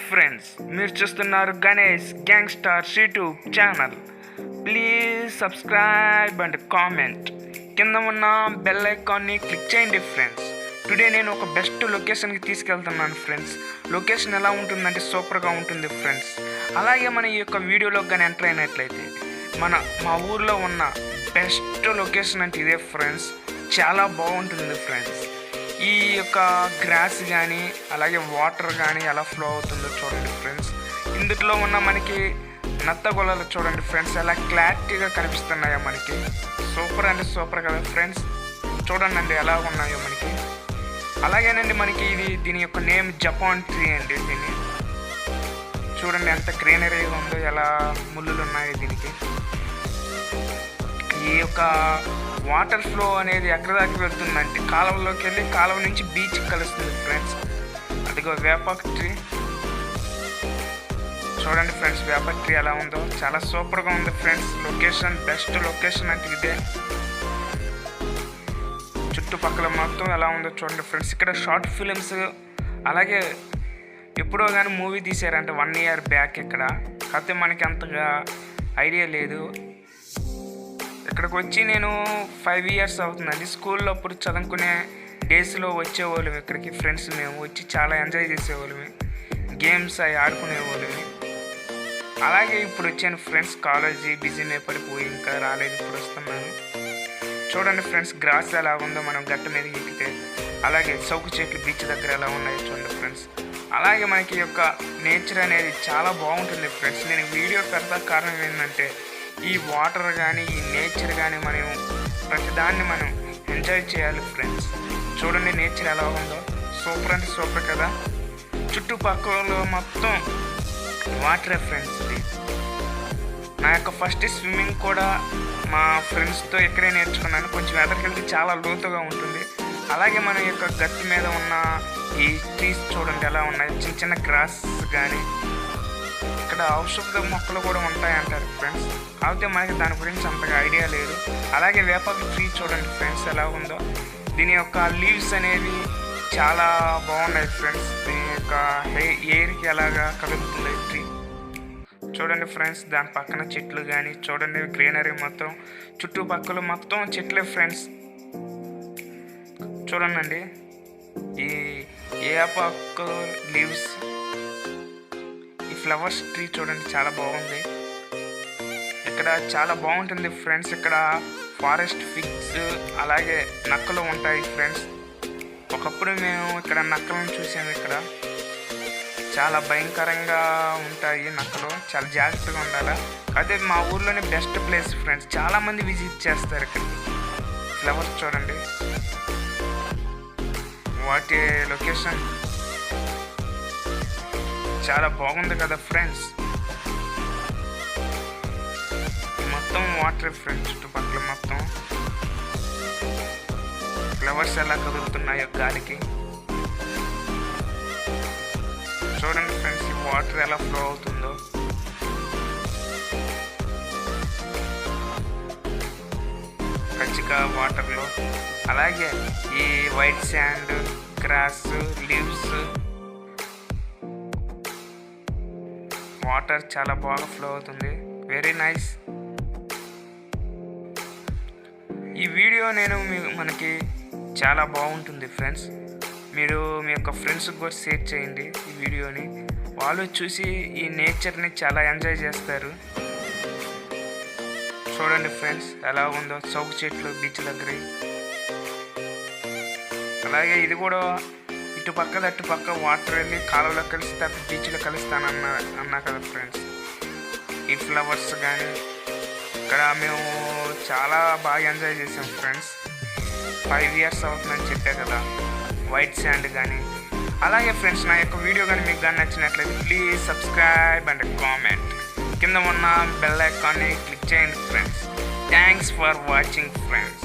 Friends, మీరు చూస్తున్నారు Ganesh gangsters YouTube channel. Please subscribe and comment. కింద ఉన్న బెల్ ఐకాన్ని క్లిక్ చేయండి ఫ్రెండ్స్. టుడే నేను ఒక బెస్ట్ లొకేషన్కి తీసుకెళ్తున్నాను ఫ్రెండ్స్. లొకేషన్ ఎలా ఉంటుందంటే సూపర్గా ఉంటుంది ఫ్రెండ్స్. అలాగే మన ఈ యొక్క వీడియోలోకి కానీ ఎంటర్ అయినట్లయితే మా ఊర్లో ఉన్న బెస్ట్ లొకేషన్ అంటే ఇదే ఫ్రెండ్స్. చాలా బాగుంటుంది ఫ్రెండ్స్. ఈ యొక్క గ్రాస్ కానీ అలాగే వాటర్ కానీ ఎలా ఫ్లో అవుతుందో చూడండి ఫ్రెండ్స్. ఇందులో ఉన్న మనకి నత్తగొల్లలు చూడండి ఫ్రెండ్స్, ఎలా క్లారిటీగా కనిపిస్తున్నాయో మనకి. సూపర్ అంటే సూపర్ కదా ఫ్రెండ్స్. చూడండి అండి ఎలా ఉన్నాయో మనకి. అలాగేనండి మనకి దీని యొక్క నేమ్ జపాన్ ట్రీ అండి. దీన్ని చూడండి ఎంత గ్రీనరీ ఉందో, ఎలా ముళ్ళులు ఉన్నాయో దీనికి. ఈ యొక్క వాటర్ ఫ్లో అనేది ఎక్కడి దాకా వెళ్తుందంటే కాలువలోకి వెళ్ళి కాలువ నుంచి బీచ్కి కలుస్తుంది ఫ్రెండ్స్. అదిగో వేపాకు ట్రీ చూడండి ఫ్రెండ్స్. వేపాకు ట్రీ ఎలా ఉందో చాలా సూపర్గా ఉంది ఫ్రెండ్స్. లొకేషన్ బెస్ట్ లొకేషన్ అంటే ఇదే. చుట్టుపక్కల మొత్తం ఎలా ఉందో చూడండి ఫ్రెండ్స్. ఇక్కడ షార్ట్ ఫిలిమ్స్ అలాగే ఎప్పుడో కానీ మూవీ తీసారంటే 1 year బ్యాక్ ఇక్కడ. కాకపోతే మనకి అంతగా ఐడియా లేదు. ఇక్కడికి వచ్చి నేను 5 years అవుతుందండి. స్కూల్లో అప్పుడు చదువుకునే డేస్లో వచ్చేవాళ్ళం ఇక్కడికి ఫ్రెండ్స్. మేము వచ్చి చాలా ఎంజాయ్ చేసేవాళ్ళమి, గేమ్స్ అవి ఆడుకునేవాళ్ళమి. అలాగే ఇప్పుడు వచ్చాను ఫ్రెండ్స్. కాలేజీ బిజీనే పడిపోయి ఇంకా రాలేదు, ఇప్పుడు వస్తున్నాను. చూడండి ఫ్రెండ్స్ గ్రాస్ ఎలా ఉందో మనం గట్ట మీద ఎక్కితే. అలాగే చౌకు చెట్లు బీచ్ దగ్గర ఎలా ఉన్నాయో చూడండి ఫ్రెండ్స్. అలాగే మనకి యొక్క నేచర్ అనేది చాలా బాగుంటుంది ఫ్రెండ్స్. నేను వీడియో పెడతా కారణం ఏంటంటే ఈ వాటర్ కానీ ఈ నేచర్ కానీ మనం ప్రతిదాన్ని మనం ఎంజాయ్ చేయాలి ఫ్రెండ్స్. చూడండి నేచర్ ఎలా ఉందో, సూపర్ అంటే సూపర్ కదా. చుట్టుపక్కల మొత్తం వాటరే ఫ్రెండ్స్. ఇది నా యొక్క ఫస్ట్ స్విమ్మింగ్ కూడా మా ఫ్రెండ్స్తో ఇక్కడే నేర్చుకున్నాను. కొంచెం ఎదరికి వెళ్తే చాలా లోతుగా ఉంటుంది. అలాగే మన యొక్క గట్టి మీద ఉన్న ఈ ట్రీస్ చూడండి ఎలా ఉన్నాయి, చిన్న చిన్న గ్రాస్ కానీ. ఇక్కడ ఔషధ మొక్కలు కూడా ఉంటాయంటారు ఫ్రెండ్స్. కాకపోతే మనకి దాని గురించి అంతగా ఐడియా లేదు. అలాగే వేపాకు ట్రీ చూడండి ఫ్రెండ్స్ ఎలా ఉందో. దీని యొక్క లీవ్స్ అనేవి చాలా బాగున్నాయి ఫ్రెండ్స్. దీని యొక్క ఎయిర్కి ఎలాగా కదులుతుంది ట్రీ చూడండి ఫ్రెండ్స్. దాని పక్కన చెట్లు కానీ చూడండి, గ్రీనరీ మొత్తం చుట్టుపక్కల మొత్తం చెట్లే ఫ్రెండ్స్. చూడండి ఈ వేపాకు లీవ్స్, ఈ ఫ్లవర్స్ ట్రీ చూడండి చాలా బాగుంది. ఇక్కడ చాలా బాగుంటుంది ఫ్రెండ్స్. ఇక్కడ ఫారెస్ట్ ఫిగ్స్ అలాగే నక్కలు ఉంటాయి ఫ్రెండ్స్. ఒకప్పుడు మేము ఇక్కడ నక్కలను చూసాము. ఇక్కడ చాలా భయంకరంగా ఉంటాయి నక్కలు, చాలా జాగ్రత్తగా ఉండాలి. అదే మా ఊర్లోనే బెస్ట్ ప్లేస్ ఫ్రెండ్స్. చాలామంది విజిట్ చేస్తారు ఇక్కడికి. ఫ్లవర్స్ చూడండి, వాటి లొకేషన్ చాలా బాగుంది కదా ఫ్రెండ్స్. మొత్తం వాటర్ ఫ్రెండ్స్. చుట్టుపక్కల మొత్తం ఫ్లవర్స్ ఎలా కదులుతున్నాయో గాలికి. చూడండి ఫ్రెండ్స్ ఈ వాటర్ ఎలా ఫ్లో అవుతుందో. పచ్చిక వాటర్లో అలాగే ఈ white sand, grass, leaves, water చాలా బాగా ఫ్లో అవుతుంది. Very nice. ఈ వీడియో మనకి చాలా బాగుంటుంది ఫ్రెండ్స్. మీరు మీ యొక్క ఫ్రెండ్స్కి కూడా షేర్ చేయండి ఈ వీడియోని. వాళ్ళు చూసి ఈ నేచర్ని చాలా ఎంజాయ్ చేస్తారు. చూడండి ఫ్రెండ్స్ ఎలా ఉందో చౌకు చెట్లు బీచ్ దగ్గర. అలాగే ఇది కూడా ఇటుపక్క అటుపక్క వాటర్ వెళ్ళి కాలువలో కలిసి తర్వాత బీచ్లో కలుస్తానన్నా కదా ఫ్రెండ్స్. ఈ ఫ్లవర్స్ కానీ ఇక్కడ మేము చాలా బాగా ఎంజాయ్ చేసాం ఫ్రెండ్స్. 5 years అవుతుందని చెప్పే కదా. వైట్ శాండ్ కానీ. అలాగే ఫ్రెండ్స్ నా యొక్క వీడియో కానీ మీకు కానీ నచ్చినట్లయితే ప్లీజ్ సబ్స్క్రైబ్ అండ్ కామెంట్. కింద ఉన్న బెల్ ఐకాన్ని క్లిక్ చేయండి friends. Thanks for watching friends.